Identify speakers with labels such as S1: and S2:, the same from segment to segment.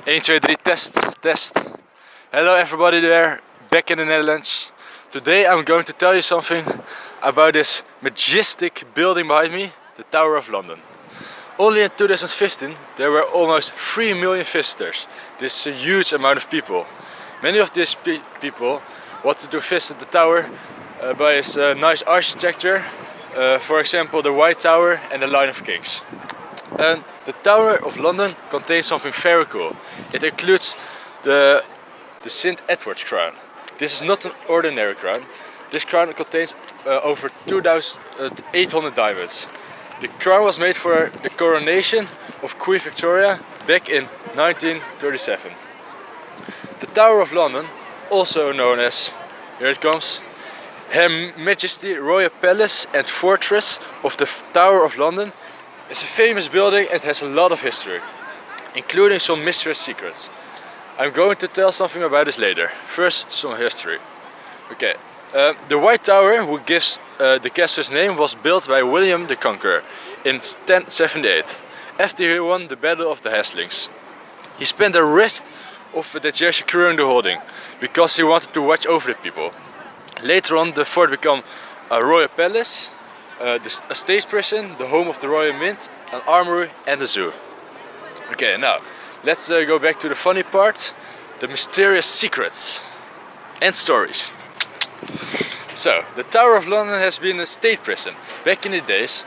S1: 1, 2, 3, test. Hello everybody there, back in the Netherlands. Today I'm going to tell you something about this majestic building behind me, the Tower of London. Only in 2015 there were almost 3 million visitors. This is a huge amount of people. Many of these people wanted to visit the tower by its nice architecture, for example the White Tower and the Line of Kings. And the Tower of London contains something very cool. It includes the St. Edward's crown. This is not an ordinary crown. This crown contains over 2,800 diamonds. The crown was made for the coronation of Queen Victoria back in 1937. The Tower of London, also known as, here it comes, Her Majesty Royal Palace and Fortress of the Tower of London, is a famous building and has a lot of history, including some mysterious secrets. I'm going to tell something about this later. First, some history. Okay, the White Tower, who gives the castle its name, was built by William the Conqueror in 1078, after he won the Battle of the Hastings. He spent the rest of the year securing the holding, because he wanted to watch over the people. Later on, the fort became a royal palace, a state prison, the home of the Royal Mint, an armory and a zoo. Okay, now let's go back to the funny part, the mysterious secrets and stories. So, the Tower of London has been a state prison. Back in the days,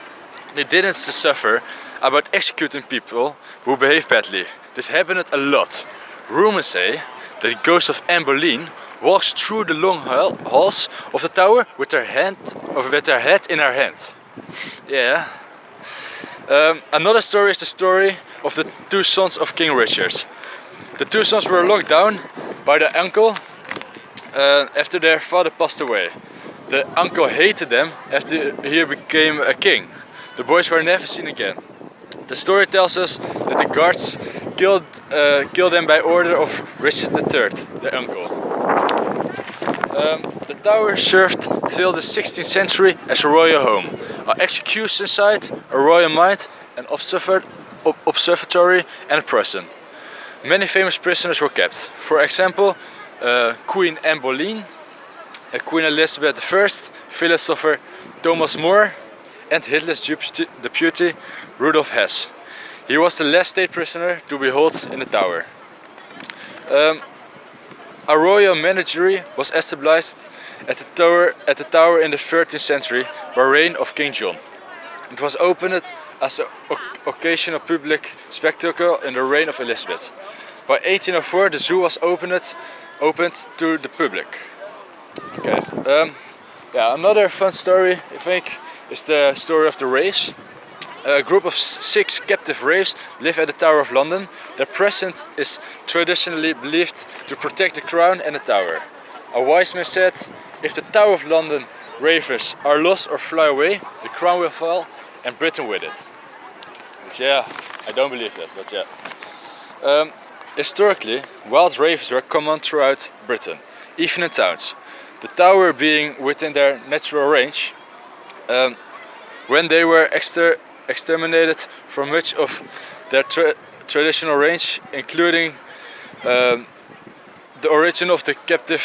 S1: they didn't suffer about executing people who behave badly. This happened a lot. Rumors say that the ghost of Anne Boleyn walks through the long halls of the tower with her head in her hand. Yeah. Another story is the story of the 2 sons of King Richard. The 2 sons were locked down by the uncle after their father passed away. The uncle hated them after he became a king. The boys were never seen again. The story tells us that the guards killed them by order of Richard III, their uncle. The tower served till the 16th century as a royal home, an execution site, a royal mine, an observatory and a prison. Many famous prisoners were kept. For example, Queen Anne Boleyn, Queen Elizabeth I, philosopher Thomas More, and Hitler's deputy Rudolf Hess. He was the last state prisoner to be held in the tower. A royal menagerie was established at the tower in the 13th century by reign of King John. It was opened as an occasional public spectacle in the reign of Elizabeth. By 1804 the zoo was opened to the public. Okay. Yeah, another fun story, I think, is the story of the raves. A group of 6 captive raves live at the Tower of London. Their presence is traditionally believed to protect the crown and the tower. A wise man said, if the Tower of London ravers are lost or fly away, the crown will fall and Britain with it. But yeah, I don't believe that, but yeah. Historically, wild ravens were common throughout Britain, even in towns. The tower being within their natural range. When they were exterminated from much of their traditional range, including the origin of the captive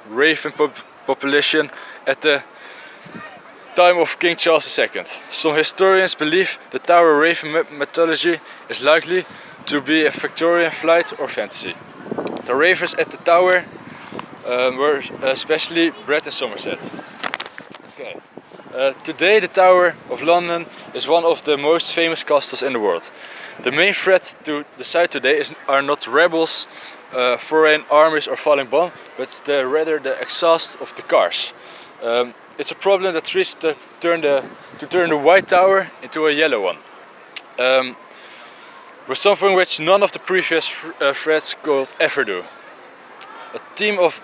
S1: raven population at the time of King Charles II. Some historians believe the tower raven mythology is likely to be a Victorian flight or fantasy. The ravens at the tower were especially bred in Somerset. Okay. Today the Tower of London is one of the most famous castles in the world. The main threat to the site today are not rebels, foreign armies or falling bombs, but rather the exhaust of the cars. It's a problem that tries to turn the White Tower into a yellow one. With something which none of the previous threats could ever do. A team of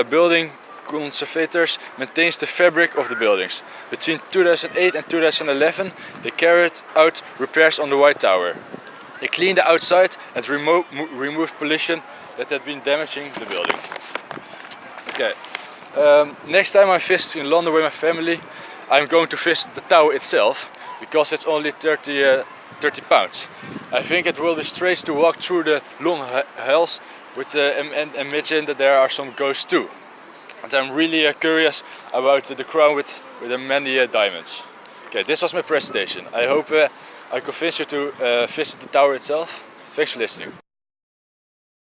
S1: building conservators maintains the fabric of the buildings. Between 2008 and 2011 they carried out repairs on the White Tower. They cleaned the outside and removed pollution that had been damaging the building. Okay. Next time I visit in London with my family, I'm going to visit the tower itself, because it's only 30 30 pounds. I think it will be strange to walk through the long halls with and imagine that there are some ghosts too. And I'm really curious about the crown with the many diamonds. Okay, this was my presentation. I hope I convinced you to visit the tower itself. Thanks for listening.